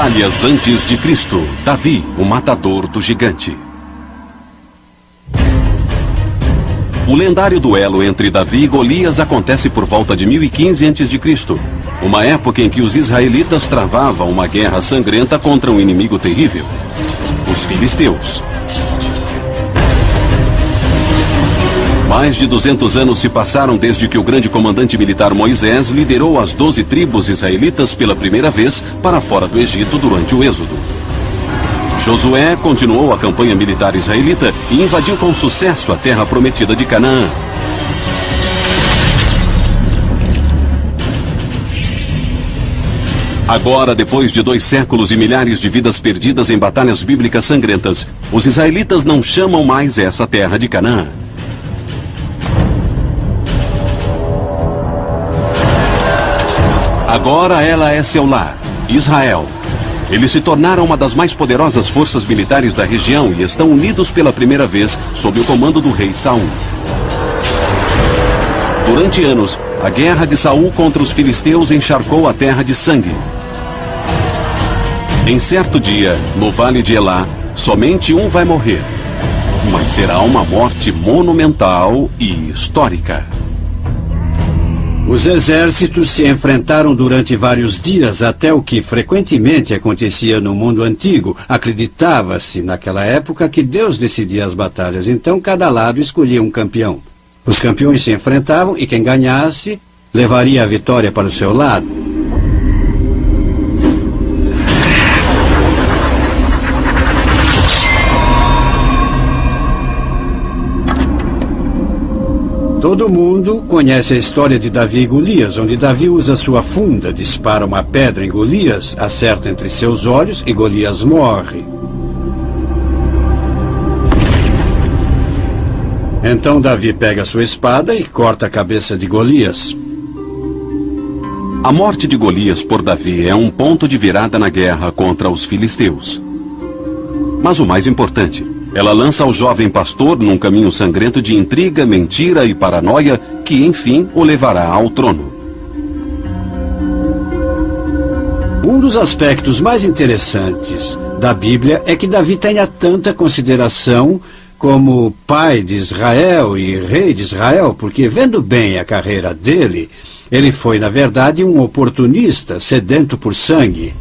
batalhas antes de Cristo. Davi, o matador do gigante. O lendário duelo entre Davi e Golias acontece por volta de 1015 a.C., uma época em que os israelitas travavam uma guerra sangrenta contra um inimigo terrível, os filisteus. Mais de 200 anos se passaram desde que o grande comandante militar Moisés liderou as 12 tribos israelitas pela primeira vez para fora do Egito durante o Êxodo. Josué continuou a campanha militar israelita e invadiu com sucesso a terra prometida de Canaã. Agora, depois de 2 séculos e milhares de vidas perdidas em batalhas bíblicas sangrentas, os israelitas não chamam mais essa terra de Canaã. Agora ela é seu lar, Israel. Eles se tornaram uma das mais poderosas forças militares da região e estão unidos pela primeira vez sob o comando do rei Saul. Durante anos, a guerra de Saul contra os filisteus encharcou a terra de sangue. Em certo dia, no vale de Elá, somente um vai morrer. Mas será uma morte monumental e histórica. Os exércitos se enfrentaram durante vários dias, até o que frequentemente acontecia no mundo antigo. Acreditava-se naquela época que Deus decidia as batalhas, então cada lado escolhia um campeão. Os campeões se enfrentavam e quem ganhasse levaria a vitória para o seu lado. Todo mundo conhece a história de Davi e Golias, onde Davi usa sua funda, dispara uma pedra em Golias, acerta entre seus olhos e Golias morre. Então Davi pega sua espada e corta a cabeça de Golias. A morte de Golias por Davi é um ponto de virada na guerra contra os filisteus. Mas o mais importante, ela lança o jovem pastor num caminho sangrento de intriga, mentira e paranoia que, enfim, o levará ao trono. Um dos aspectos mais interessantes da Bíblia é que Davi tenha tanta consideração como pai de Israel e rei de Israel, porque, vendo bem a carreira dele, ele foi, na verdade, um oportunista, sedento por sangue.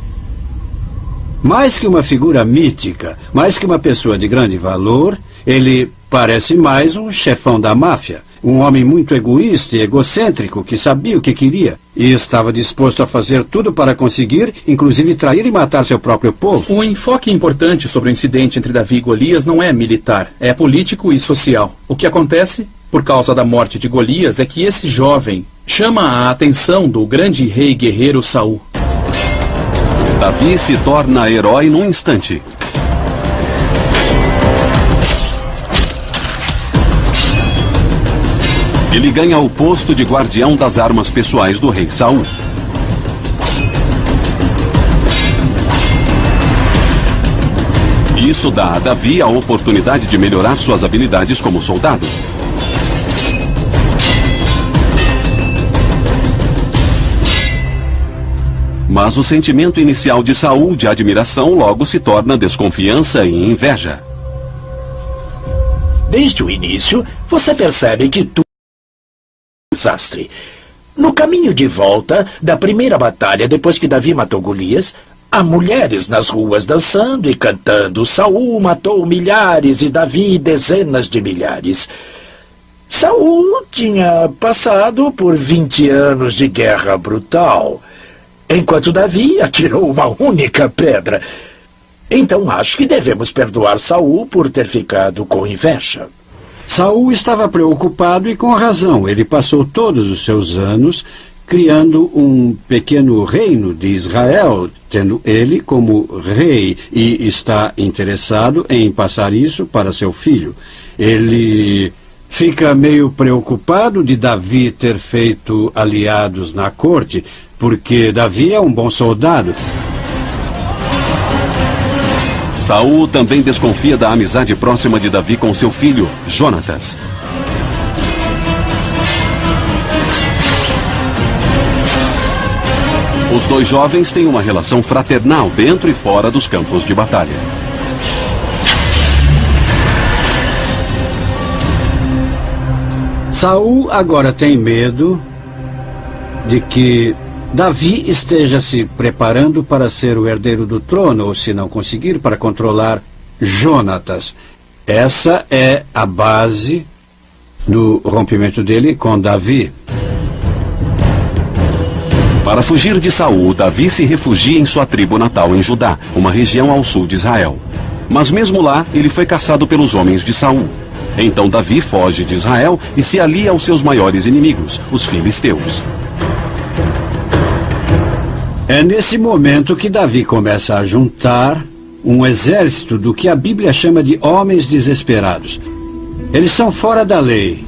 Mais que uma figura mítica, mais que uma pessoa de grande valor, ele parece mais um chefão da máfia, um homem muito egoísta e egocêntrico que sabia o que queria e estava disposto a fazer tudo para conseguir, inclusive trair e matar seu próprio povo. O enfoque importante sobre o incidente entre Davi e Golias não é militar, é político e social. O que acontece, por causa da morte de Golias, é que esse jovem chama a atenção do grande rei guerreiro Saul. Davi se torna herói num instante. Ele ganha o posto de guardião das armas pessoais do rei Saul. Isso dá a Davi a oportunidade de melhorar suas habilidades como soldado. Mas o sentimento inicial de Saul de admiração logo se torna desconfiança e inveja. Desde o início, você percebe que tudo é um desastre. No caminho de volta da primeira batalha, depois que Davi matou Golias, há mulheres nas ruas dançando e cantando. Saul matou milhares e Davi dezenas de milhares. Saul tinha passado por 20 anos de guerra brutal, enquanto Davi atirou uma única pedra. Então acho que devemos perdoar Saul por ter ficado com inveja. Saul estava preocupado e com razão. Ele passou todos os seus anos criando um pequeno reino de Israel, tendo ele como rei, e está interessado em passar isso para seu filho. Ele fica meio preocupado de Davi ter feito aliados na corte, porque Davi é um bom soldado. Saul também desconfia da amizade próxima de Davi com seu filho, Jonatas. Os dois jovens têm uma relação fraternal dentro e fora dos campos de batalha. Saul agora tem medo de que Davi esteja se preparando para ser o herdeiro do trono, ou se não conseguir, para controlar Jonatas. Essa é a base do rompimento dele com Davi. Para fugir de Saul, Davi se refugia em sua tribo natal em Judá, uma região ao sul de Israel. Mas mesmo lá, ele foi caçado pelos homens de Saul. Então Davi foge de Israel e se alia aos seus maiores inimigos, os filisteus. É nesse momento que Davi começa a juntar um exército do que a Bíblia chama de homens desesperados. Eles são fora da lei,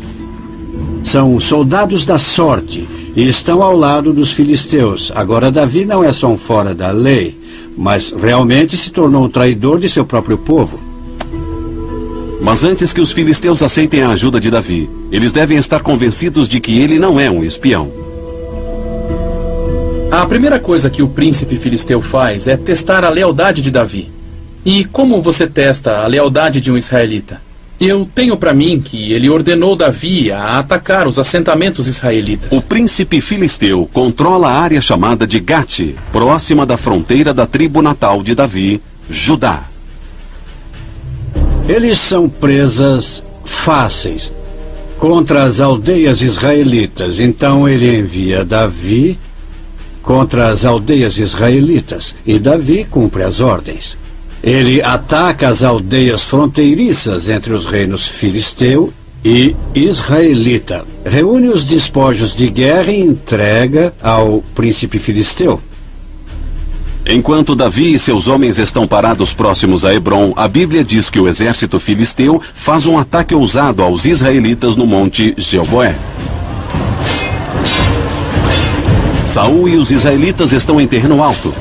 são soldados da sorte e estão ao lado dos filisteus. Agora Davi não é só um fora da lei, mas realmente se tornou um traidor de seu próprio povo. Mas antes que os filisteus aceitem a ajuda de Davi, eles devem estar convencidos de que ele não é um espião. A primeira coisa que o príncipe filisteu faz é testar a lealdade de Davi. E como você testa a lealdade de um israelita? Eu tenho para mim que ele ordenou Davi a atacar os assentamentos israelitas. O príncipe filisteu controla a área chamada de Gate, próxima da fronteira da tribo natal de Davi, Judá. Eles são presas fáceis contra as aldeias israelitas. Então ele envia Davi contra as aldeias israelitas, e Davi cumpre as ordens. Ele ataca as aldeias fronteiriças entre os reinos filisteu e israelita, reúne os despojos de guerra e entrega ao príncipe filisteu. Enquanto Davi e seus homens estão parados próximos a Hebrom, a Bíblia diz que o exército filisteu faz um ataque ousado aos israelitas no monte Gilboé. Saul e os israelitas estão em terreno alto.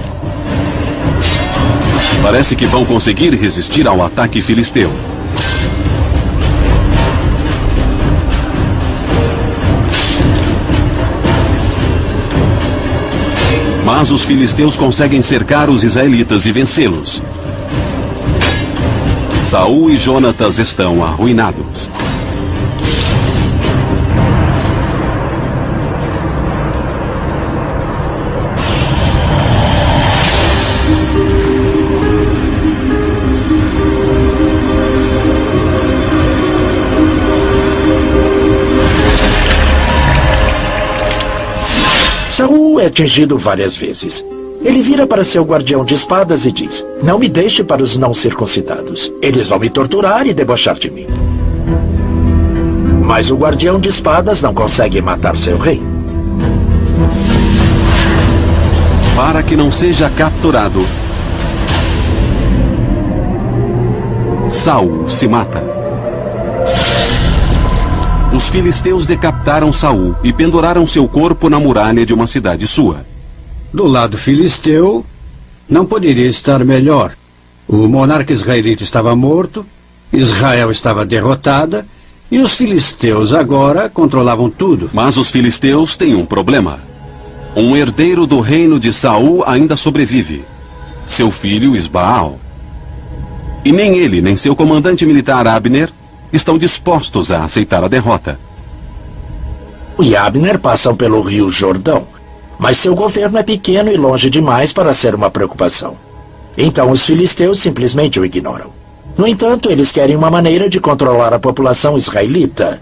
Parece que vão conseguir resistir ao ataque filisteu. Mas os filisteus conseguem cercar os israelitas e vencê-los. Saul e Jonatas estão arruinados. Saul é atingido várias vezes. Ele vira para seu guardião de espadas e diz: "Não me deixe para os não circuncidados. Eles vão me torturar e debochar de mim." Mas o guardião de espadas não consegue matar seu rei. Para que não seja capturado, Saul se mata. Os filisteus decapitaram Saul e penduraram seu corpo na muralha de uma cidade sua. Do lado filisteu, não poderia estar melhor. O monarca israelita estava morto, Israel estava derrotada e os filisteus agora controlavam tudo. Mas os filisteus têm um problema. Um herdeiro do reino de Saul ainda sobrevive, seu filho Isbaal. E nem ele, nem seu comandante militar Abner estão dispostos a aceitar a derrota. E Abner passam pelo rio Jordão, mas seu governo é pequeno e longe demais para ser uma preocupação. Então os filisteus simplesmente o ignoram. No entanto, eles querem uma maneira de controlar a população israelita.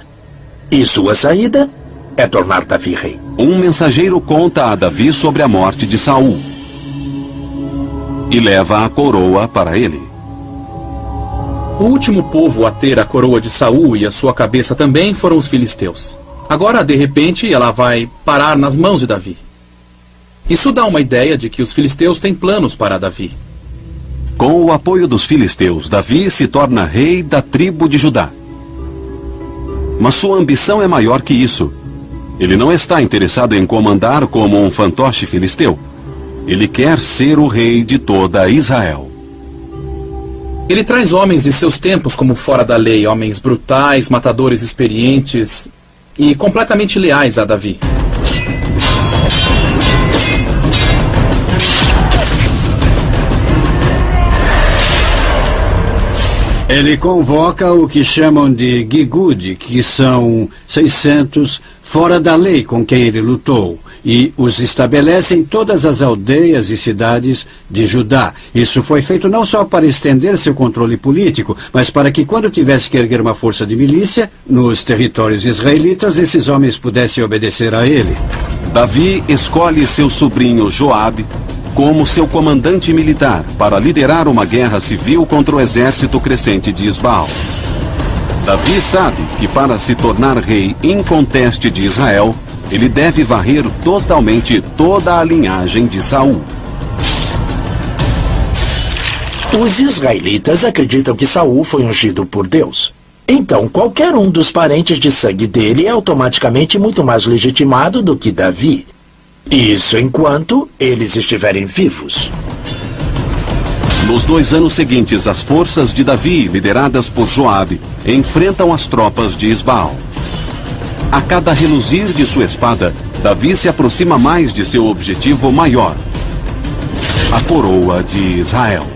E sua saída é tornar Davi rei. Um mensageiro conta a Davi sobre a morte de Saul e leva a coroa para ele. O último povo a ter a coroa de Saul e a sua cabeça também foram os filisteus. Agora, de repente, ela vai parar nas mãos de Davi. Isso dá uma ideia de que os filisteus têm planos para Davi. Com o apoio dos filisteus, Davi se torna rei da tribo de Judá. Mas sua ambição é maior que isso. Ele não está interessado em comandar como um fantoche filisteu. Ele quer ser o rei de toda Israel. Ele traz homens de seus tempos como fora da lei, homens brutais, matadores experientes e completamente leais a Davi. Ele convoca o que chamam de Gigud, que são 600 fora da lei com quem ele lutou, e os estabelece em todas as aldeias e cidades de Judá. Isso foi feito não só para estender seu controle político, mas para que, quando tivesse que erguer uma força de milícia nos territórios israelitas, esses homens pudessem obedecer a ele. Davi escolhe seu sobrinho Joabe como seu comandante militar para liderar uma guerra civil contra o exército crescente de Isbaal. Davi sabe que para se tornar rei inconteste de Israel, ele deve varrer totalmente toda a linhagem de Saul. Os israelitas acreditam que Saul foi ungido por Deus. Então, qualquer um dos parentes de sangue dele é automaticamente muito mais legitimado do que Davi. Isso enquanto eles estiverem vivos. Nos 2 anos seguintes, as forças de Davi, lideradas por Joabe, enfrentam as tropas de Isbaal. A cada reluzir de sua espada, Davi se aproxima mais de seu objetivo maior: a coroa de Israel.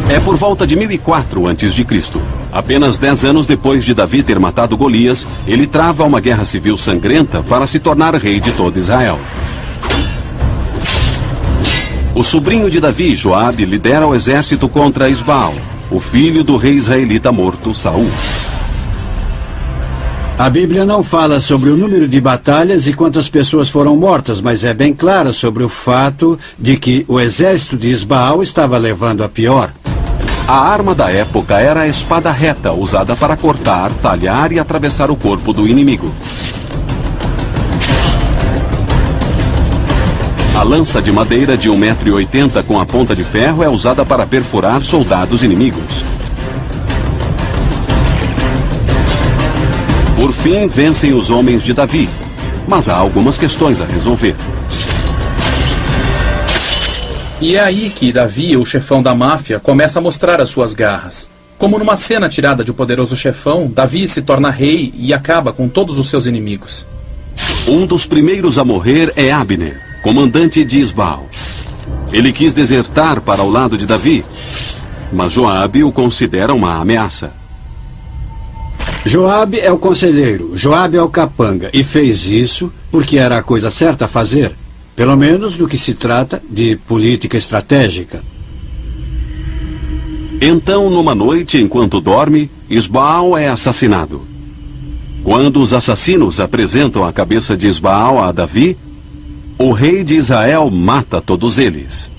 É por volta de 1004 a.C. Apenas 10 anos depois de Davi ter matado Golias, ele trava uma guerra civil sangrenta para se tornar rei de todo Israel. O sobrinho de Davi, Joabe, lidera o exército contra Isbaal, o filho do rei israelita morto, Saul. A Bíblia não fala sobre o número de batalhas e quantas pessoas foram mortas, mas é bem clara sobre o fato de que o exército de Isbaal estava levando a pior. A arma da época era a espada reta, usada para cortar, talhar e atravessar o corpo do inimigo. A lança de madeira de 1,80 m com a ponta de ferro é usada para perfurar soldados inimigos. Por fim, vencem os homens de Davi, mas há algumas questões a resolver. E é aí que Davi, o chefão da máfia, começa a mostrar as suas garras. Como numa cena tirada de O Poderoso Chefão, Davi se torna rei e acaba com todos os seus inimigos. Um dos primeiros a morrer é Abner, comandante de Isbaal. Ele quis desertar para o lado de Davi, mas Joabe o considera uma ameaça. Joabe é o conselheiro, Joabe é o capanga, e fez isso porque era a coisa certa a fazer. Pelo menos no que se trata de política estratégica. Então, numa noite, enquanto dorme, Isbaal é assassinado. Quando os assassinos apresentam a cabeça de Isbaal a Davi, o rei de Israel mata todos eles.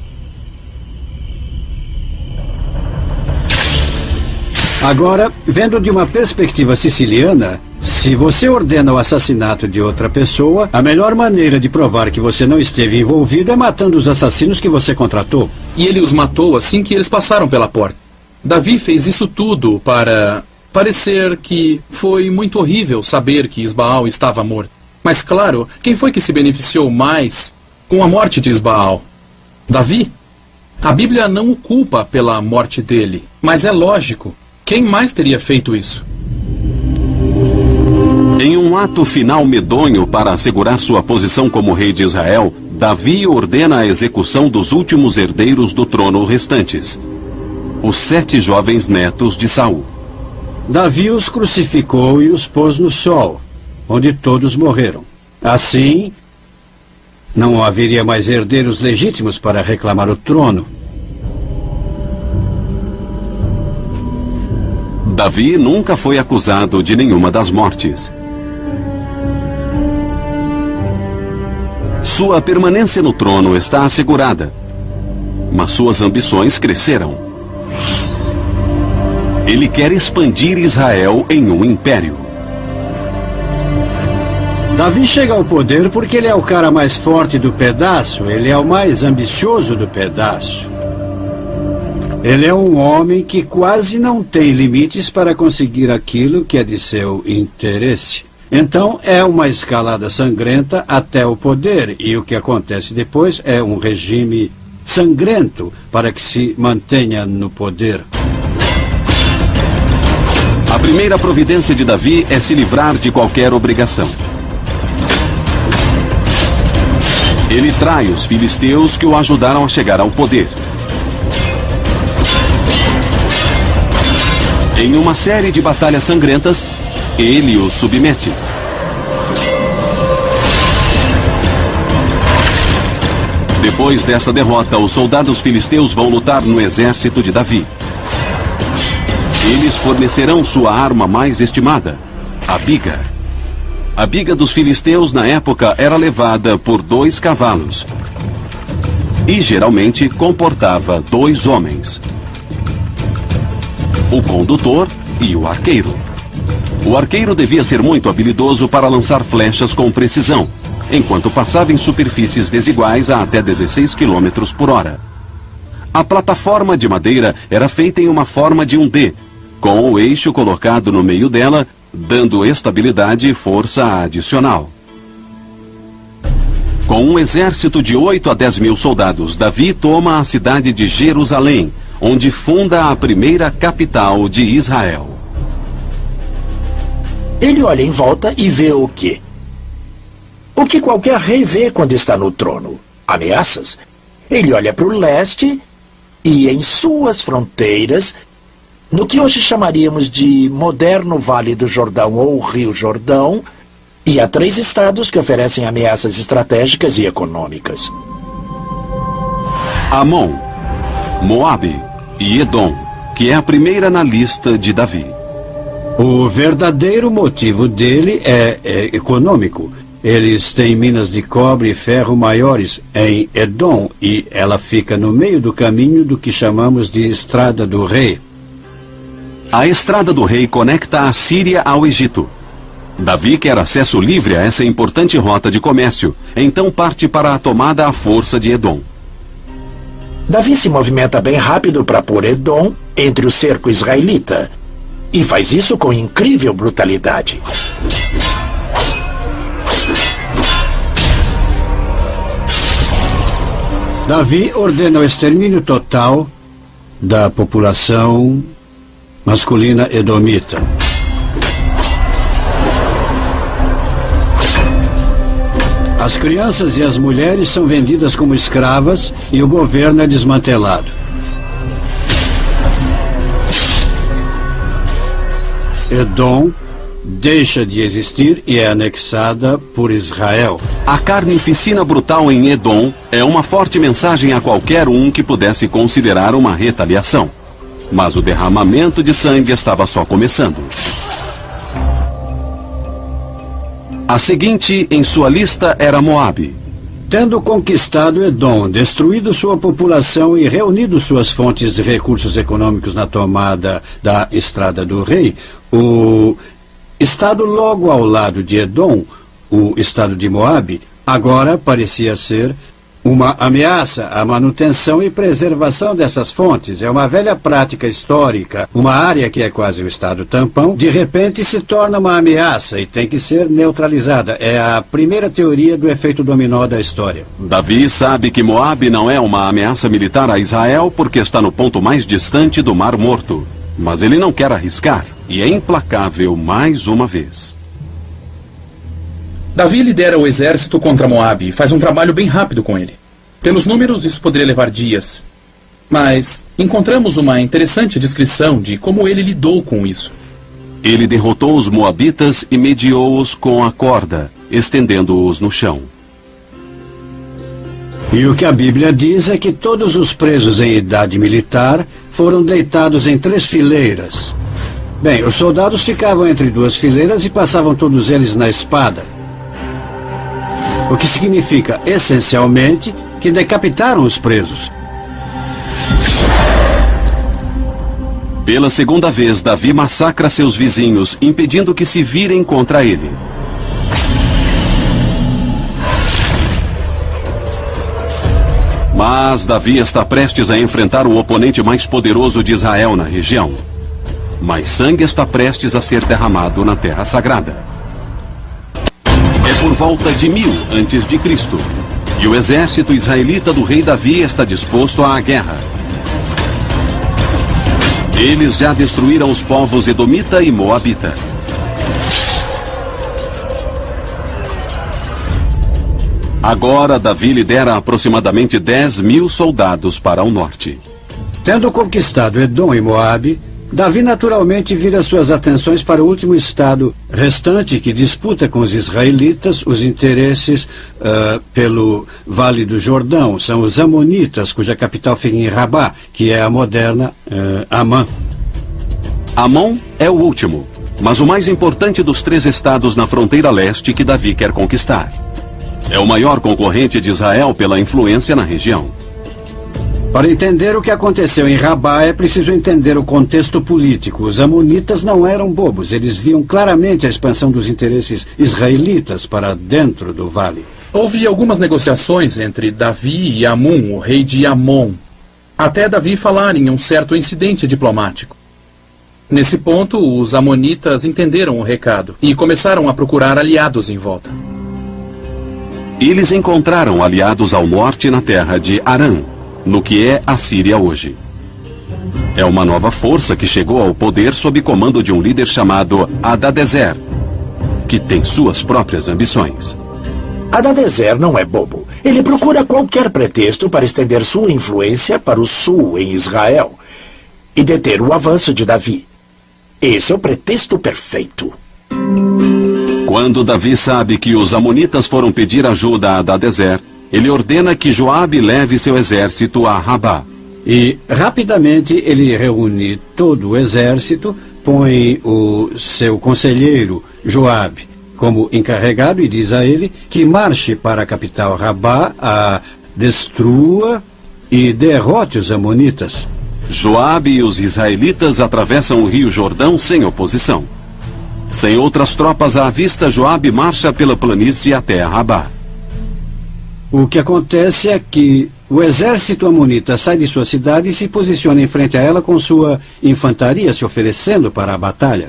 Agora, vendo de uma perspectiva siciliana, se você ordena o assassinato de outra pessoa, a melhor maneira de provar que você não esteve envolvido é matando os assassinos que você contratou. E ele os matou assim que eles passaram pela porta. Davi fez isso tudo para parecer que foi muito horrível saber que Isbaal estava morto. Mas claro, quem foi que se beneficiou mais com a morte de Isbaal? Davi? A Bíblia não o culpa pela morte dele, mas é lógico. Quem mais teria feito isso? Em um ato final medonho para assegurar sua posição como rei de Israel, Davi ordena a execução dos últimos herdeiros do trono restantes, os 7 jovens netos de Saul. Davi os crucificou e os pôs no sol, onde todos morreram. Assim, não haveria mais herdeiros legítimos para reclamar o trono. Davi nunca foi acusado de nenhuma das mortes. Sua permanência no trono está assegurada, mas suas ambições cresceram. Ele quer expandir Israel em um império. Davi chega ao poder porque ele é o cara mais forte do pedaço, ele é o mais ambicioso do pedaço. Ele é um homem que quase não tem limites para conseguir aquilo que é de seu interesse. Então é uma escalada sangrenta até o poder, e o que acontece depois é um regime sangrento para que se mantenha no poder. A primeira providência de Davi é se livrar de qualquer obrigação. Ele trai os filisteus que o ajudaram a chegar ao poder. Em uma série de batalhas sangrentas, ele os submete. Depois dessa derrota, os soldados filisteus vão lutar no exército de Davi. Eles fornecerão sua arma mais estimada, a biga. A biga dos filisteus na época era levada por 2 cavalos e geralmente comportava 2 homens, o condutor e o arqueiro. O arqueiro devia ser muito habilidoso para lançar flechas com precisão, enquanto passava em superfícies desiguais a até 16 km por hora. A plataforma de madeira era feita em uma forma de um D, com o eixo colocado no meio dela, dando estabilidade e força adicional. Com um exército de 8 a 10 mil soldados, Davi toma a cidade de Jerusalém, onde funda a primeira capital de Israel. Ele olha em volta e vê o quê? O que qualquer rei vê quando está no trono: ameaças. Ele olha para o leste e, em suas fronteiras, no que hoje chamaríamos de moderno Vale do Jordão ou Rio Jordão, e há 3 estados que oferecem ameaças estratégicas e econômicas: Amon, Moabe e Edom, que é a primeira na lista de Davi. O verdadeiro motivo dele é econômico. Eles têm minas de cobre e ferro maiores em Edom e ela fica no meio do caminho do que chamamos de Estrada do Rei. A Estrada do Rei conecta a Síria ao Egito. Davi quer acesso livre a essa importante rota de comércio, então parte para a tomada à força de Edom. Davi se movimenta bem rápido para pôr Edom entre o cerco israelita, e faz isso com incrível brutalidade. Davi ordena o extermínio total da população masculina edomita. As crianças e as mulheres são vendidas como escravas e o governo é desmantelado. Edom deixa de existir e é anexada por Israel. A carnificina brutal em Edom é uma forte mensagem a qualquer um que pudesse considerar uma retaliação. Mas o derramamento de sangue estava só começando. A seguinte em sua lista era Moabe. Tendo conquistado Edom, destruído sua população e reunido suas fontes de recursos econômicos na tomada da Estrada do Rei, o estado logo ao lado de Edom, o estado de Moabe, agora parecia ser uma ameaça à manutenção e preservação dessas fontes. É uma velha prática histórica. Uma área que é quase o estado tampão, de repente se torna uma ameaça e tem que ser neutralizada. É a primeira teoria do efeito dominó da história. Davi sabe que Moabe não é uma ameaça militar a Israel porque está no ponto mais distante do Mar Morto. Mas ele não quer arriscar e é implacável mais uma vez. Davi lidera o exército contra Moabe e faz um trabalho bem rápido com ele. Pelos números, isso poderia levar dias. Mas encontramos uma interessante descrição de como ele lidou com isso. Ele derrotou os moabitas e mediou-os com a corda, estendendo-os no chão. E o que a Bíblia diz é que todos os presos em idade militar foram deitados em 3 fileiras. Bem, os soldados ficavam entre 2 fileiras e passavam todos eles na espada. O que significa, essencialmente, que decapitaram os presos. Pela segunda vez, Davi massacra seus vizinhos, impedindo que se virem contra ele. Mas Davi está prestes a enfrentar o oponente mais poderoso de Israel na região. Mas sangue está prestes a ser derramado na Terra Sagrada. É por volta de 1000 a.C. E o exército israelita do rei Davi está disposto à guerra. Eles já destruíram os povos edomita e moabita. Agora, Davi lidera aproximadamente 10.000 soldados para o norte. Tendo conquistado Edom e Moabe, Davi naturalmente vira suas atenções para o último estado restante que disputa com os israelitas os interesses pelo Vale do Jordão. São os Amonitas, cuja capital fica em Rabá, que é a moderna Amã. Amon é o último, mas o mais importante dos 3 estados na fronteira leste que Davi quer conquistar. É o maior concorrente de Israel pela influência na região. Para entender o que aconteceu em Rabá, é preciso entender o contexto político. Os amonitas não eram bobos. Eles viam claramente a expansão dos interesses israelitas para dentro do vale. Houve algumas negociações entre Davi e Amun, o rei de Amon, até Davi falar em um certo incidente diplomático. Nesse ponto, os amonitas entenderam o recado e começaram a procurar aliados em volta. Eles encontraram aliados ao norte na terra de Arã, no que é a Síria hoje. É uma nova força que chegou ao poder sob comando de um líder chamado Hadadezer, que tem suas próprias ambições. Hadadezer não é bobo. Ele procura qualquer pretexto para estender sua influência para o sul em Israel e deter o avanço de Davi. Esse é o pretexto perfeito. Quando Davi sabe que os amonitas foram pedir ajuda a Hadadezer, ele ordena que Joabe leve seu exército a Rabá. E, rapidamente, ele reúne todo o exército, põe o seu conselheiro, Joabe, como encarregado e diz a ele que marche para a capital Rabá, a destrua e derrote os amonitas. Joabe e os israelitas atravessam o rio Jordão sem oposição. Sem outras tropas à vista, Joabe marcha pela planície até Rabá. O que acontece é que o exército amonita sai de sua cidade e se posiciona em frente a ela com sua infantaria se oferecendo para a batalha.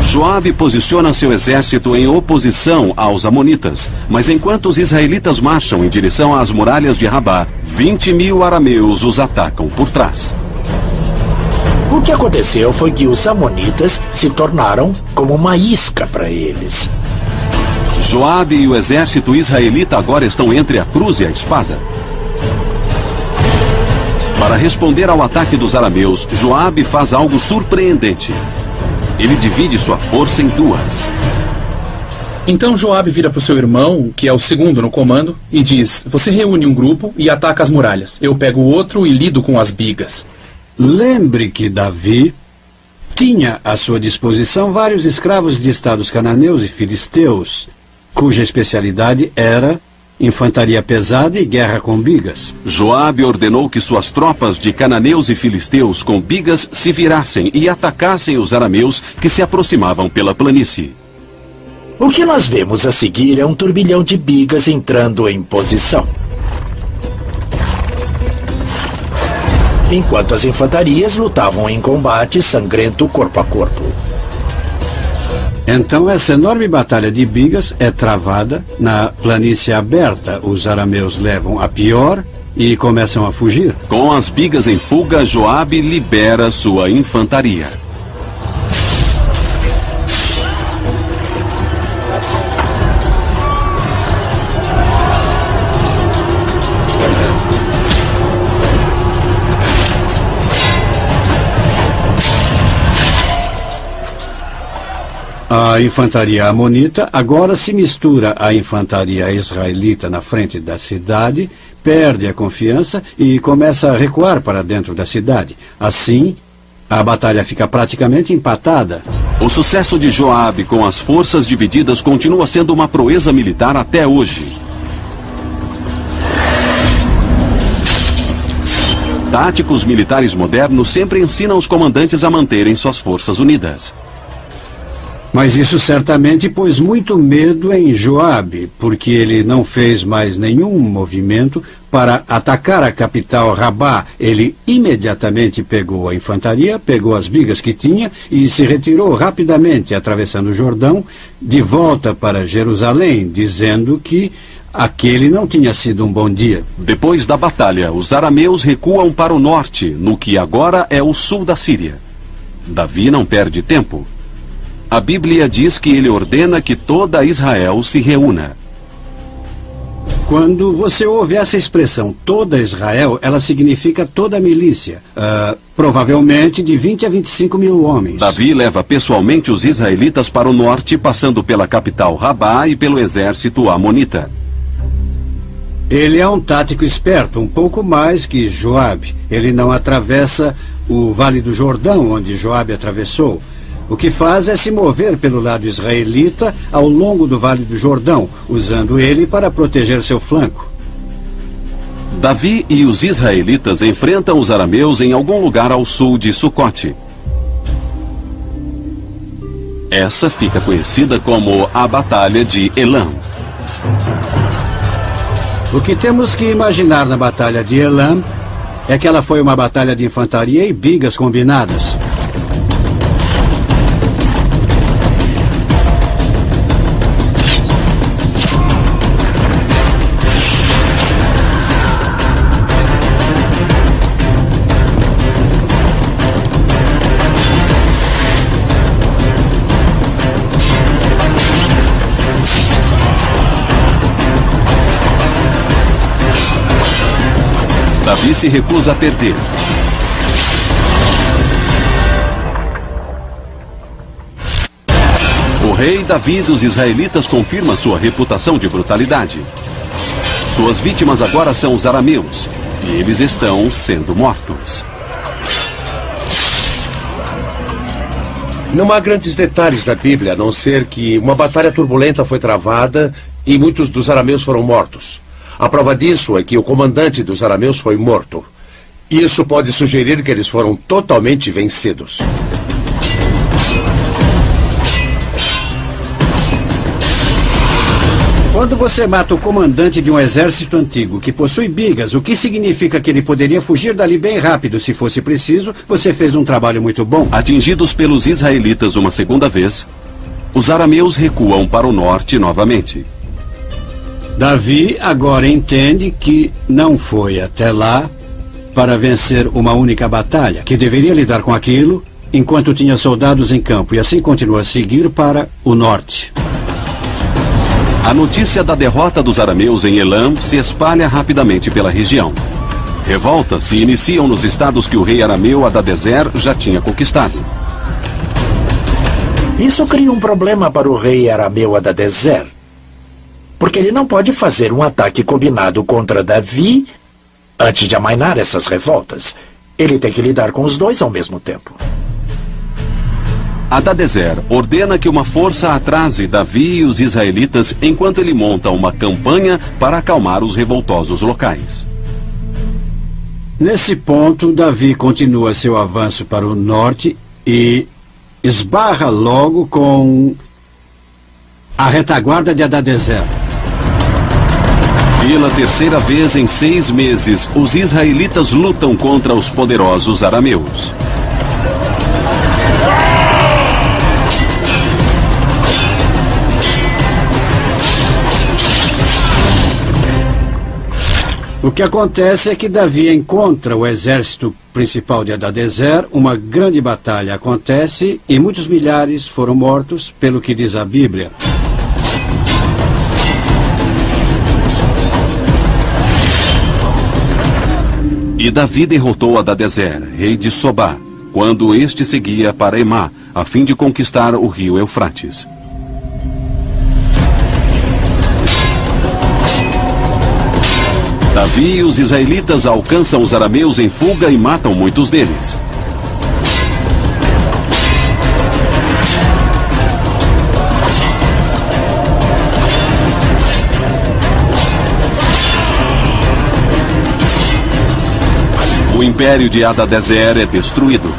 Joabe posiciona seu exército em oposição aos amonitas, mas enquanto os israelitas marcham em direção às muralhas de Rabá, 20.000 arameus os atacam por trás. O que aconteceu foi que os amonitas se tornaram como uma isca para eles. Joabe e o exército israelita agora estão entre a cruz e a espada. Para responder ao ataque dos arameus, Joabe faz algo surpreendente. Ele divide sua força em 2. Então Joabe vira para o seu irmão, que é o segundo no comando, e diz: você reúne um grupo e ataca as muralhas. Eu pego o outro e lido com as bigas. Lembre que Davi tinha à sua disposição vários escravos de estados cananeus e filisteus, cuja especialidade era infantaria pesada e guerra com bigas. Joabe ordenou que suas tropas de cananeus e filisteus com bigas se virassem e atacassem os arameus que se aproximavam pela planície. O que nós vemos a seguir é um turbilhão de bigas entrando em posição. Enquanto as infantarias lutavam em combate sangrento corpo a corpo. Então essa enorme batalha de bigas é travada na planície aberta. Os arameus levam a pior e começam a fugir. Com as bigas em fuga, Joabe libera sua infantaria. A infantaria amonita agora se mistura à infantaria israelita na frente da cidade, perde a confiança e começa a recuar para dentro da cidade. Assim, a batalha fica praticamente empatada. O sucesso de Joabe com as forças divididas continua sendo uma proeza militar até hoje. Táticos militares modernos sempre ensinam os comandantes a manterem suas forças unidas. Mas isso certamente pôs muito medo em Joabe, porque ele não fez mais nenhum movimento para atacar a capital Rabá. Ele imediatamente pegou a infantaria, pegou as bigas que tinha e se retirou rapidamente, atravessando o Jordão, de volta para Jerusalém, dizendo que aquele não tinha sido um bom dia. Depois da batalha, os arameus recuam para o norte, no que agora é o sul da Síria. Davi não perde tempo. A Bíblia diz que ele ordena que toda Israel se reúna. Quando você ouve essa expressão, toda Israel, ela significa toda a milícia. Provavelmente de 20 a 25 mil homens. Davi leva pessoalmente os israelitas para o norte, passando pela capital Rabá e pelo exército amonita. Ele é um tático esperto, um pouco mais que Joabe. Ele não atravessa o Vale do Jordão, onde Joabe atravessou. O que faz é se mover pelo lado israelita ao longo do Vale do Jordão, usando ele para proteger seu flanco. Davi e os israelitas enfrentam os arameus em algum lugar ao sul de Sucote. Essa fica conhecida como a Batalha de Elam. O que temos que imaginar na Batalha de Elam é que ela foi uma batalha de infantaria e bigas combinadas. Davi se recusa a perder. O rei Davi dos israelitas confirma sua reputação de brutalidade. Suas vítimas agora são os arameus, e eles estão sendo mortos. Não há grandes detalhes na Bíblia, a não ser que uma batalha turbulenta foi travada e muitos dos arameus foram mortos. A prova disso é que o comandante dos arameus foi morto. Isso pode sugerir que eles foram totalmente vencidos. Quando você mata o comandante de um exército antigo que possui bigas, o que significa que ele poderia fugir dali bem rápido se fosse preciso, você fez um trabalho muito bom. Atingidos pelos israelitas uma segunda vez, os arameus recuam para o norte novamente. Davi agora entende que não foi até lá para vencer uma única batalha, que deveria lidar com aquilo enquanto tinha soldados em campo, e assim continua a seguir para o norte. A notícia da derrota dos arameus em Elam se espalha rapidamente pela região. Revoltas se iniciam nos estados que o rei arameu Hadadezer já tinha conquistado. Isso cria um problema para o rei arameu Hadadezer, porque ele não pode fazer um ataque combinado contra Davi antes de amainar essas revoltas. Ele tem que lidar com os dois ao mesmo tempo. Hadadezer ordena que uma força atrase Davi e os israelitas enquanto ele monta uma campanha para acalmar os revoltosos locais. Nesse ponto, Davi continua seu avanço para o norte e esbarra logo com a retaguarda de Hadadezer. Pela terceira vez em 6 meses, os israelitas lutam contra os poderosos arameus. O que acontece é que Davi encontra o exército principal de Hadadezer, uma grande batalha acontece e muitos milhares foram mortos, pelo que diz a Bíblia. E Davi derrotou Hadadezer, rei de Sobá, quando este seguia para Emá, a fim de conquistar o rio Eufrates. Davi e os israelitas alcançam os arameus em fuga e matam muitos deles. O império de Hadadezer é destruído.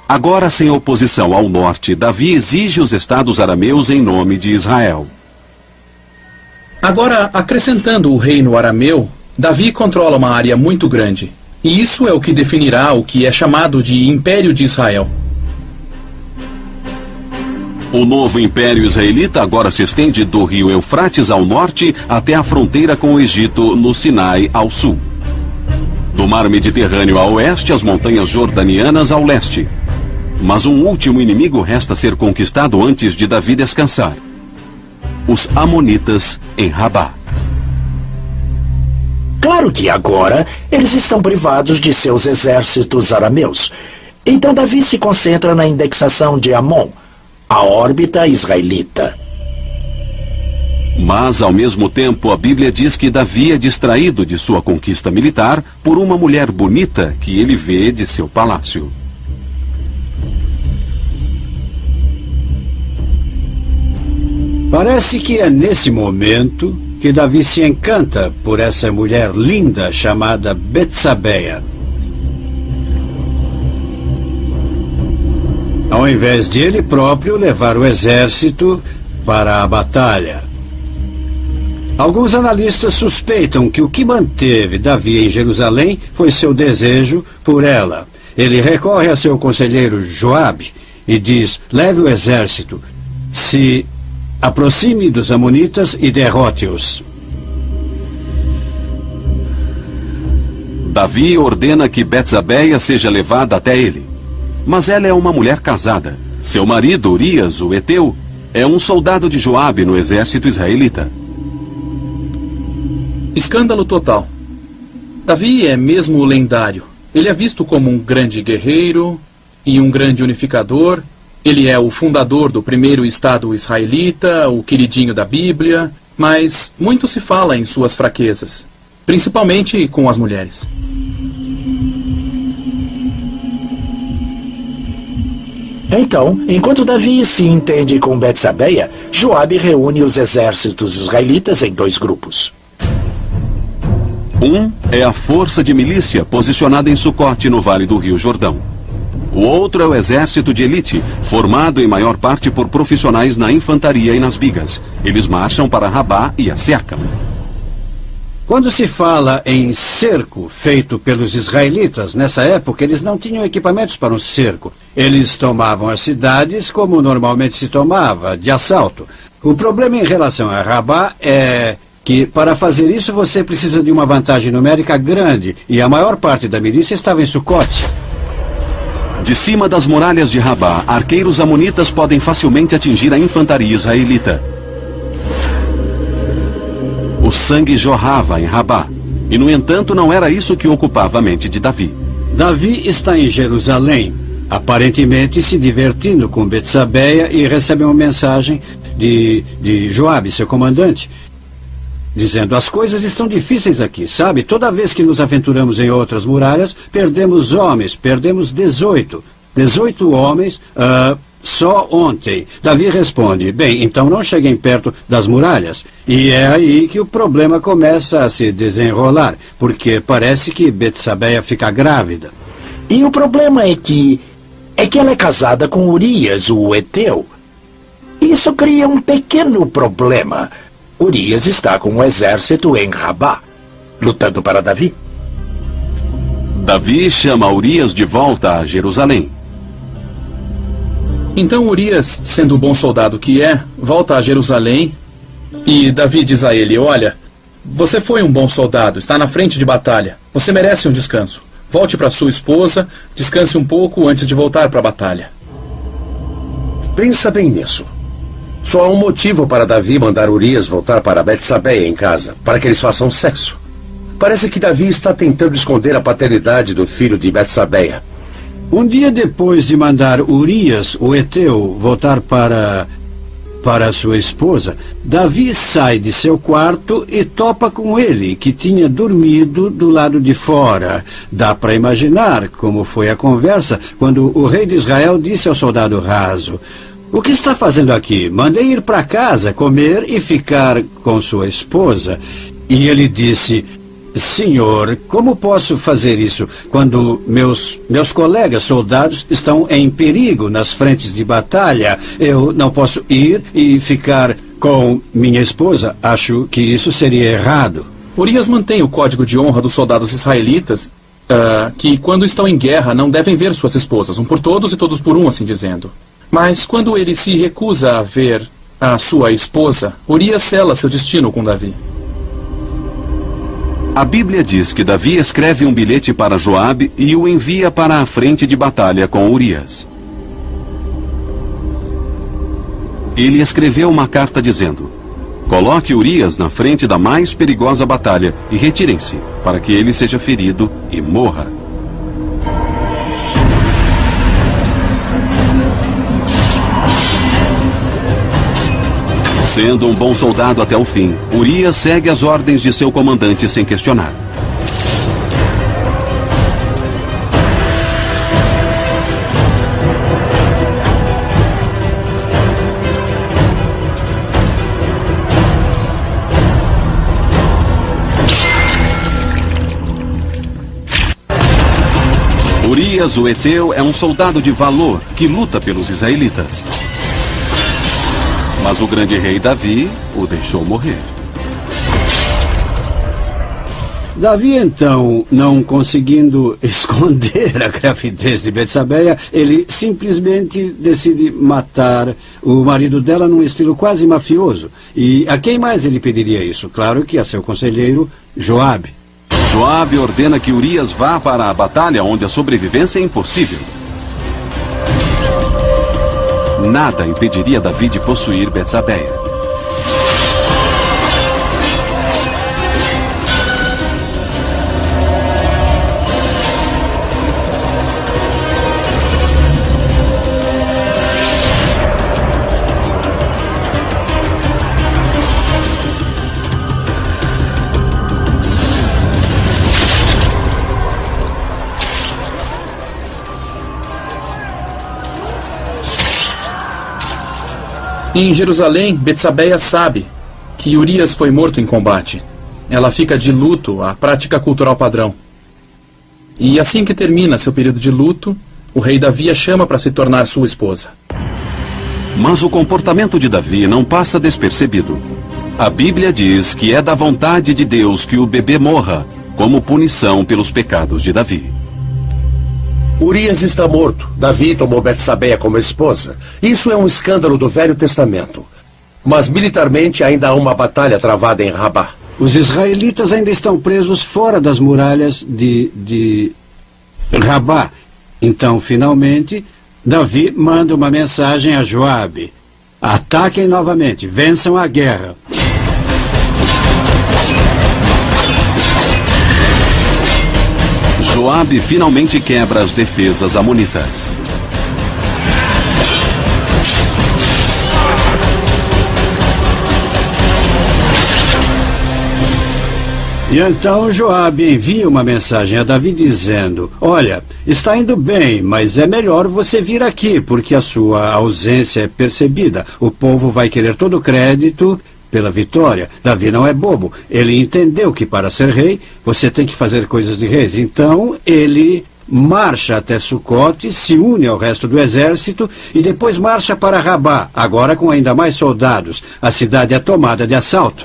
Agora, sem oposição ao norte, Davi exige os estados arameus em nome de Israel. Agora, acrescentando o reino arameu, Davi controla uma área muito grande. E isso é o que definirá o que é chamado de Império de Israel. O novo Império Israelita agora se estende do rio Eufrates ao norte até a fronteira com o Egito, no Sinai, ao sul. Do mar Mediterrâneo a oeste, as montanhas jordanianas ao leste. Mas um último inimigo resta ser conquistado antes de Davi descansar: os amonitas em Rabá. Claro que agora eles estão privados de seus exércitos arameus. Então Davi se concentra na indexação de Amon, a órbita israelita. Mas, ao mesmo tempo, a Bíblia diz que Davi é distraído de sua conquista militar por uma mulher bonita que ele vê de seu palácio. Parece que é nesse momento que Davi se encanta por essa mulher linda chamada Betsabeia. Ao invés de ele próprio levar o exército para a batalha. Alguns analistas suspeitam que o que manteve Davi em Jerusalém foi seu desejo por ela. Ele recorre a seu conselheiro Joabe e diz: leve o exército, se aproxime dos amonitas e derrote-os. Davi ordena que Betsabeia seja levada até ele. Mas ela é uma mulher casada. Seu marido, Urias, o heteu, é um soldado de Joabe no exército israelita. Escândalo total. Davi é mesmo lendário. Ele é visto como um grande guerreiro e um grande unificador. Ele é o fundador do primeiro Estado israelita, o queridinho da Bíblia, mas muito se fala em suas fraquezas, principalmente com as mulheres. Então, enquanto Davi se entende com Betsabeia, Joabe reúne os exércitos israelitas em 2 grupos. Um é a força de milícia posicionada em Sucote, no Vale do Rio Jordão. O outro é o exército de elite, formado em maior parte por profissionais na infantaria e nas bigas. Eles marcham para Rabá e a cercam. Quando se fala em cerco feito pelos israelitas, nessa época eles não tinham equipamentos para um cerco. Eles tomavam as cidades como normalmente se tomava, de assalto. O problema em relação a Rabá é que para fazer isso você precisa de uma vantagem numérica grande, e a maior parte da milícia estava em Sucote. De cima das muralhas de Rabá, arqueiros amonitas podem facilmente atingir a infantaria israelita. O sangue jorrava em Rabá, e no entanto não era isso que ocupava a mente de Davi. Davi está em Jerusalém, aparentemente se divertindo com Betsabeia, e recebe uma mensagem de Joabe, seu comandante, dizendo: as coisas estão difíceis aqui, sabe? Toda vez que nos aventuramos em outras muralhas, perdemos homens, perdemos 18 homens, só ontem. Davi responde: bem, então não cheguem perto das muralhas. E é aí que o problema começa a se desenrolar, porque parece que Betsabeia fica grávida. E o problema é que ela é casada com Urias, o heteu. Isso cria um pequeno problema. Urias está com o exército em Rabá, lutando para Davi. Davi chama Urias de volta a Jerusalém. Então Urias, sendo o bom soldado que é, volta a Jerusalém e Davi diz a ele: olha, você foi um bom soldado, está na frente de batalha, você merece um descanso. Volte para sua esposa, descanse um pouco antes de voltar para a batalha. Pensa bem nisso. Só há um motivo para Davi mandar Urias voltar para Betsabeia em casa, para que eles façam sexo. Parece que Davi está tentando esconder a paternidade do filho de Betsabeia. Um dia depois de mandar Urias, o heteu, voltar para sua esposa, Davi sai de seu quarto e topa com ele, que tinha dormido do lado de fora. Dá para imaginar como foi a conversa quando o rei de Israel disse ao soldado raso: o que está fazendo aqui? Mandei ir para casa, comer e ficar com sua esposa. E ele disse: senhor, como posso fazer isso quando meus colegas soldados estão em perigo nas frentes de batalha? Eu não posso ir e ficar com minha esposa. Acho que isso seria errado. Urias mantém o código de honra dos soldados israelitas, que quando estão em guerra não devem ver suas esposas, um por todos e todos por um, assim dizendo. Mas quando ele se recusa a ver a sua esposa, Urias sela seu destino com Davi. A Bíblia diz que Davi escreve um bilhete para Joabe e o envia para a frente de batalha com Urias. Ele escreveu uma carta dizendo: coloque Urias na frente da mais perigosa batalha e retirem-se, para que ele seja ferido e morra. Sendo um bom soldado até o fim, Urias segue as ordens de seu comandante sem questionar. Urias, o Heteu, é um soldado de valor que luta pelos israelitas. Mas o grande rei Davi o deixou morrer. Davi, então, não conseguindo esconder a gravidez de Betsabeia, ele simplesmente decide matar o marido dela num estilo quase mafioso. E a quem mais ele pediria isso? Claro que a seu conselheiro, Joabe. Joabe ordena que Urias vá para a batalha onde a sobrevivência é impossível. Nada impediria Davi de possuir Betsabeia. Em Jerusalém, Betsabeia sabe que Urias foi morto em combate. Ela fica de luto, a prática cultural padrão. E assim que termina seu período de luto, o rei Davi a chama para se tornar sua esposa. Mas o comportamento de Davi não passa despercebido. A Bíblia diz que é da vontade de Deus que o bebê morra, como punição pelos pecados de Davi. Urias está morto. Davi tomou Betsabeia como esposa. Isso é um escândalo do Velho Testamento. Mas militarmente ainda há uma batalha travada em Rabá. Os israelitas ainda estão presos fora das muralhas de Rabá. Então, finalmente, Davi manda uma mensagem a Joabe: ataquem novamente, vençam a guerra. Joabe finalmente quebra as defesas amonitas. E então Joabe envia uma mensagem a Davi dizendo: olha, está indo bem, mas é melhor você vir aqui, porque a sua ausência é percebida. O povo vai querer todo o crédito pela vitória. Davi não é bobo. Ele entendeu que para ser rei, você tem que fazer coisas de reis. Então, ele marcha até Sucote, se une ao resto do exército e depois marcha para Rabá, agora com ainda mais soldados. A cidade é tomada de assalto.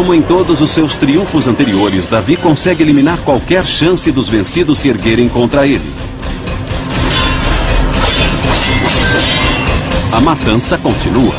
Como em todos os seus triunfos anteriores, Davi consegue eliminar qualquer chance dos vencidos se erguerem contra ele. A matança continua.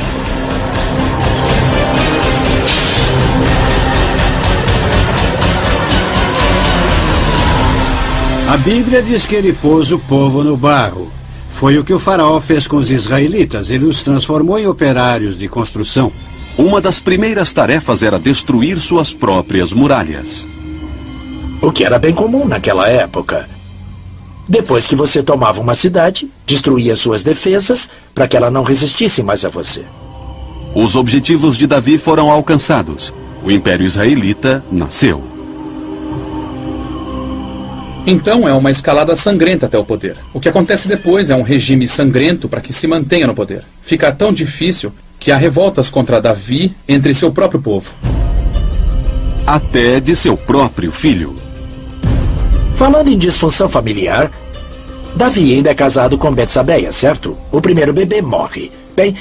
A Bíblia diz que ele pôs o povo no barro. Foi o que o faraó fez com os israelitas. Ele os transformou em operários de construção. Uma das primeiras tarefas era destruir suas próprias muralhas. O que era bem comum naquela época. Depois que você tomava uma cidade, destruía suas defesas para que ela não resistisse mais a você. Os objetivos de Davi foram alcançados. O Império Israelita nasceu. Então é uma escalada sangrenta até o poder. O que acontece depois é um regime sangrento para que se mantenha no poder. Fica tão difícil que há revoltas contra Davi entre seu próprio povo. Até de seu próprio filho. Falando em disfunção familiar, Davi ainda é casado com Betsabeia, certo? O primeiro bebê morre. Bem,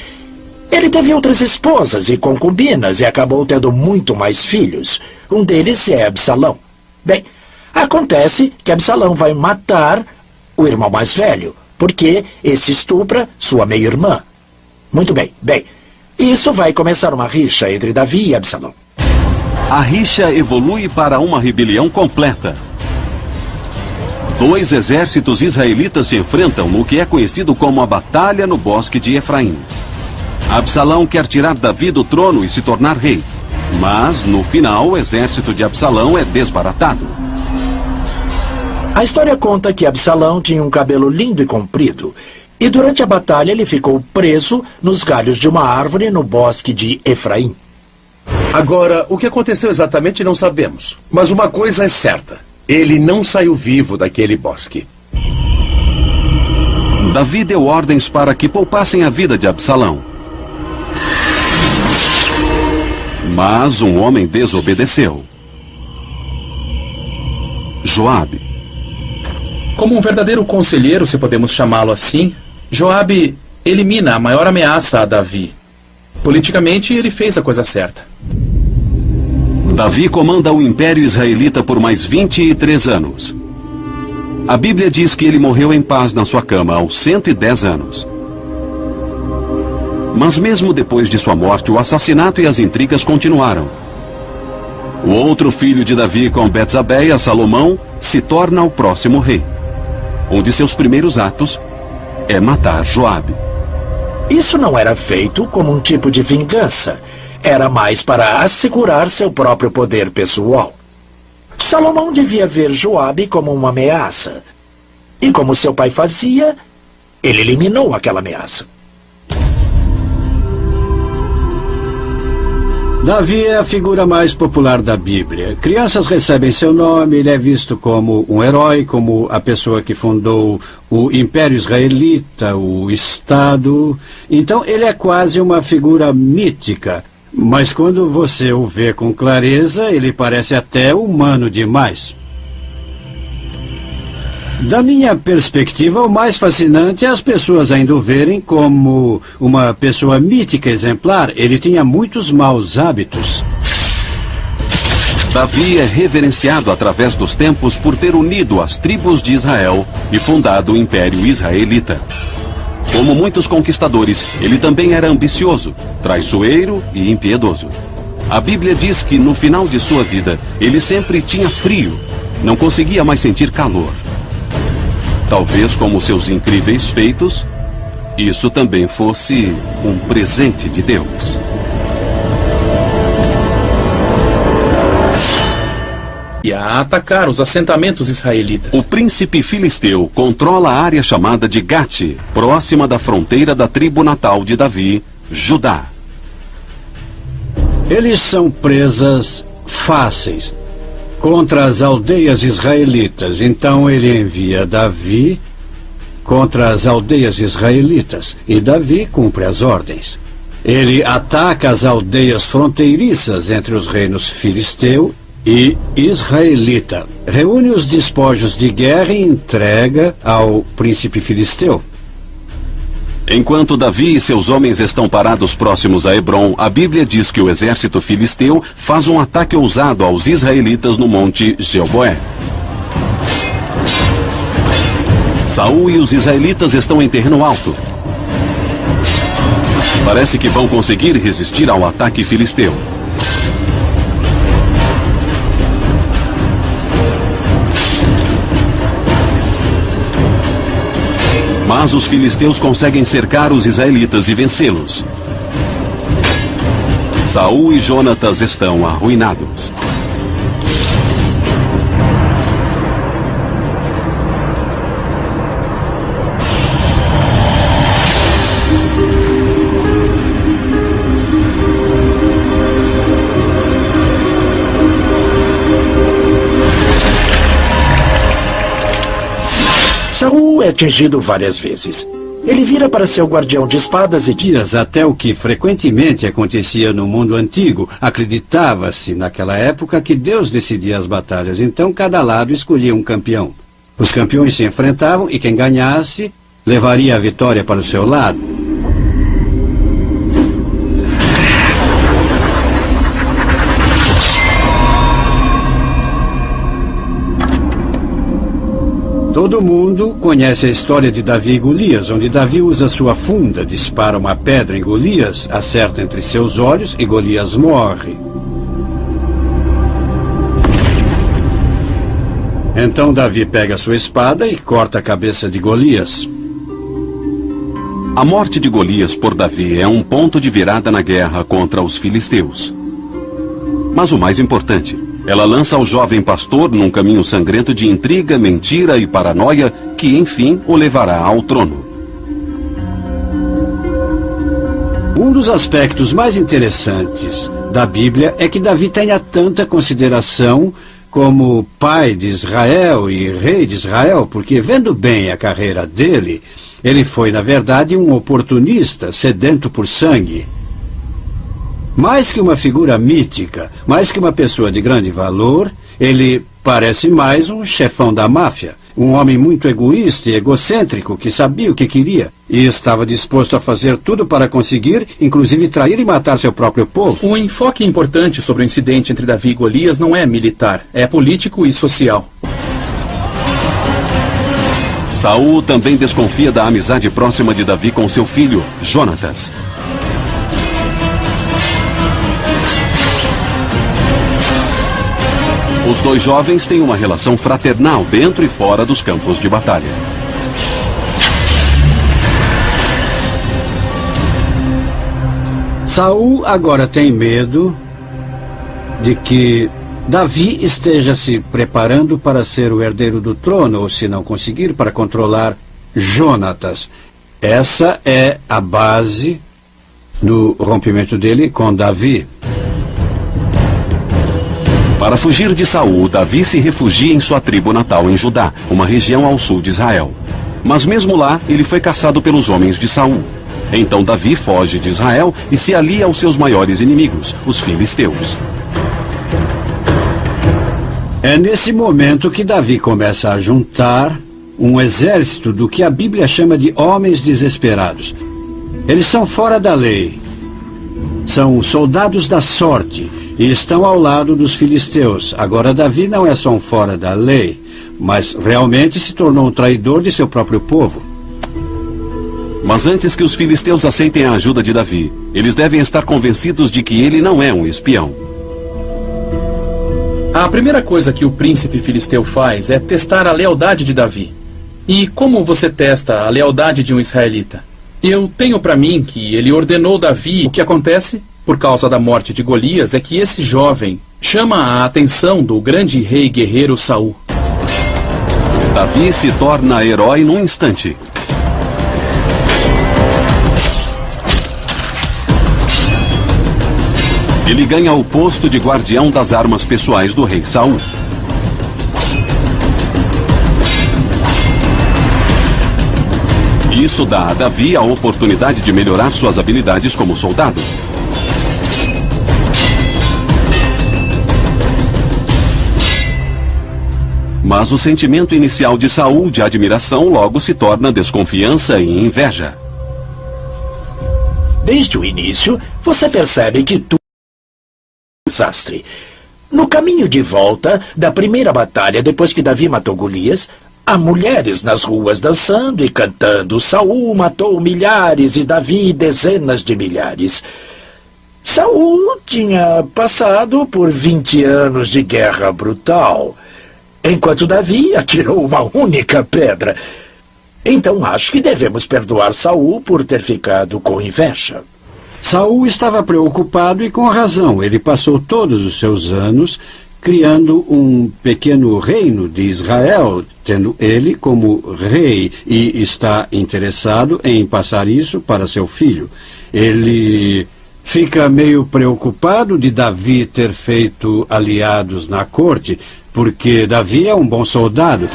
ele teve outras esposas e concubinas e acabou tendo muito mais filhos. Um deles é Absalão. Bem, acontece que Absalão vai matar o irmão mais velho, porque esse estupra sua meia-irmã. Muito bem, isso vai começar uma rixa entre Davi e Absalão. A rixa evolui para uma rebelião completa. Dois exércitos israelitas se enfrentam no que é conhecido como a Batalha no Bosque de Efraim. Absalão quer tirar Davi do trono e se tornar rei. Mas, no final, o exército de Absalão é desbaratado. A história conta que Absalão tinha um cabelo lindo e comprido. E durante a batalha ele ficou preso nos galhos de uma árvore no bosque de Efraim. Agora, o que aconteceu exatamente não sabemos. Mas uma coisa é certa. Ele não saiu vivo daquele bosque. Davi deu ordens para que poupassem a vida de Absalão. Mas um homem desobedeceu. Joabe. Como um verdadeiro conselheiro, se podemos chamá-lo assim, Joabe elimina a maior ameaça a Davi. Politicamente, ele fez a coisa certa. Davi comanda o Império Israelita por mais 23 anos. A Bíblia diz que ele morreu em paz na sua cama aos 110 anos. Mas mesmo depois de sua morte, o assassinato e as intrigas continuaram. O outro filho de Davi com Betsabeia, Salomão, se torna o próximo rei. Um de seus primeiros atos é matar Joabe. Isso não era feito como um tipo de vingança. Era mais para assegurar seu próprio poder pessoal. Salomão devia ver Joabe como uma ameaça. E como seu pai fazia, ele eliminou aquela ameaça. Davi é a figura mais popular da Bíblia. Crianças recebem seu nome, ele é visto como um herói, como a pessoa que fundou o Império Israelita, o Estado. Então ele é quase uma figura mítica. Mas quando você o vê com clareza, ele parece até humano demais. Da minha perspectiva, o mais fascinante é as pessoas ainda o verem como uma pessoa mítica exemplar. Ele tinha muitos maus hábitos. Davi é reverenciado através dos tempos por ter unido as tribos de Israel e fundado o Império Israelita. Como muitos conquistadores, ele também era ambicioso, traiçoeiro e impiedoso. A Bíblia diz que no final de sua vida, ele sempre tinha frio, não conseguia mais sentir calor. Talvez como seus incríveis feitos, isso também fosse um presente de Deus. E a atacar os assentamentos israelitas. O príncipe filisteu controla a área chamada de Gate, próxima da fronteira da tribo natal de Davi, Judá. Eles são presas fáceis contra as aldeias israelitas. Então ele envia Davi contra as aldeias israelitas. E Davi cumpre as ordens. Ele ataca as aldeias fronteiriças entre os reinos filisteu e israelita. Reúne os despojos de guerra e entrega ao príncipe filisteu. Enquanto Davi e seus homens estão parados próximos a Hebrom, a Bíblia diz que o exército filisteu faz um ataque ousado aos israelitas no monte Gilboé. Saul e os israelitas estão em terreno alto. Parece que vão conseguir resistir ao ataque filisteu. Mas os filisteus conseguem cercar os israelitas e vencê-los. Saul e Jonatas estão arruinados. Saul é atingido várias vezes. Ele vira para seu guardião de espadas e diz: Até o que frequentemente acontecia no mundo antigo, acreditava-se naquela época que Deus decidia as batalhas, então cada lado escolhia um campeão. Os campeões se enfrentavam e quem ganhasse levaria a vitória para o seu lado. Todo mundo conhece a história de Davi e Golias, onde Davi usa sua funda, dispara uma pedra em Golias, acerta entre seus olhos e Golias morre. Então Davi pega sua espada e corta a cabeça de Golias. A morte de Golias por Davi é um ponto de virada na guerra contra os filisteus. Mas o mais importante, ela lança o jovem pastor num caminho sangrento de intriga, mentira e paranoia que, enfim, o levará ao trono. Um dos aspectos mais interessantes da Bíblia é que Davi tenha tanta consideração como pai de Israel e rei de Israel, porque, vendo bem a carreira dele, ele foi, na verdade, um oportunista sedento por sangue. Mais que uma figura mítica, mais que uma pessoa de grande valor, ele parece mais um chefão da máfia, um homem muito egoísta e egocêntrico que sabia o que queria e estava disposto a fazer tudo para conseguir, inclusive trair e matar seu próprio povo. Um enfoque importante sobre o incidente entre Davi e Golias não é militar, é político e social. Saul também desconfia da amizade próxima de Davi com seu filho, Jonatas. Os dois jovens têm uma relação fraternal dentro e fora dos campos de batalha. Saul agora tem medo de que Davi esteja se preparando para ser o herdeiro do trono, ou se não conseguir, para controlar Jonatas. Essa é a base do rompimento dele com Davi. Para fugir de Saul, Davi se refugia em sua tribo natal em Judá, uma região ao sul de Israel. Mas mesmo lá, ele foi caçado pelos homens de Saul. Então Davi foge de Israel e se alia aos seus maiores inimigos, os filisteus. É nesse momento que Davi começa a juntar um exército do que a Bíblia chama de homens desesperados. Eles são fora da lei, são soldados da sorte e estão ao lado dos filisteus. Agora Davi não é só um fora da lei, mas realmente se tornou um traidor de seu próprio povo. Mas antes que os filisteus aceitem a ajuda de Davi, eles devem estar convencidos de que ele não é um espião. A primeira coisa que o príncipe filisteu faz é testar a lealdade de Davi. E como você testa a lealdade de um israelita? Eu tenho para mim que ele ordenou Davi. O que acontece, por causa da morte de Golias, é que esse jovem chama a atenção do grande rei guerreiro Saul. Davi se torna herói num instante. Ele ganha o posto de guardião das armas pessoais do rei Saul. Isso dá a Davi a oportunidade de melhorar suas habilidades como soldado. Mas o sentimento inicial de Saul de admiração logo se torna desconfiança e inveja. Desde o início, você percebe que tudo é um desastre. No caminho de volta da primeira batalha, depois que Davi matou Golias, há mulheres nas ruas dançando e cantando. Saul matou milhares e Davi dezenas de milhares. Saul tinha passado por 20 anos de guerra brutal, enquanto Davi atirou uma única pedra. Então acho que devemos perdoar Saul por ter ficado com inveja. Saul estava preocupado e com razão. Ele passou todos os seus anos criando um pequeno reino de Israel, tendo ele como rei, e está interessado em passar isso para seu filho. Ele fica meio preocupado de Davi ter feito aliados na corte, porque Davi é um bom soldado.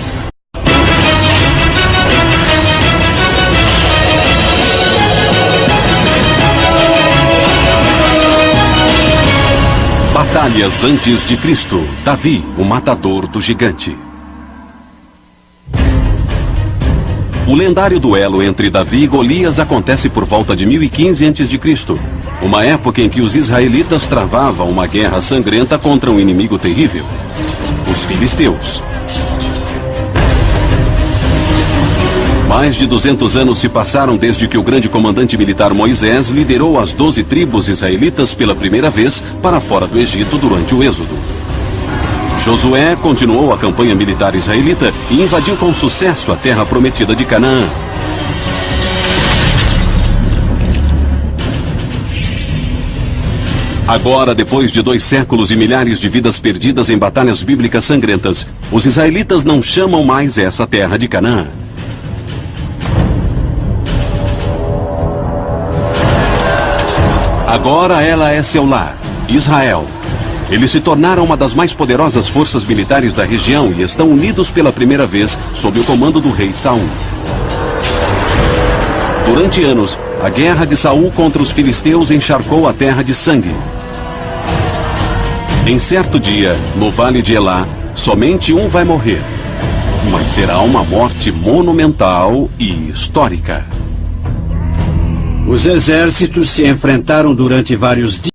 Batalhas antes de Cristo. Davi, o matador do gigante. O lendário duelo entre Davi e Golias acontece por volta de 1015 a.C., uma época em que os israelitas travavam uma guerra sangrenta contra um inimigo terrível, os filisteus. Mais de 200 anos se passaram desde que o grande comandante militar Moisés liderou as 12 tribos israelitas pela primeira vez para fora do Egito durante o Êxodo. Josué continuou a campanha militar israelita e invadiu com sucesso a terra prometida de Canaã. Agora, depois de 2 séculos e milhares de vidas perdidas em batalhas bíblicas sangrentas, os israelitas não chamam mais essa terra de Canaã. Agora ela é seu lar, Israel. Eles se tornaram uma das mais poderosas forças militares da região e estão unidos pela primeira vez sob o comando do rei Saul. Durante anos, a guerra de Saul contra os filisteus encharcou a terra de sangue. Em certo dia, no vale de Elá, somente um vai morrer. Mas será uma morte monumental e histórica. Os exércitos se enfrentaram durante vários dias.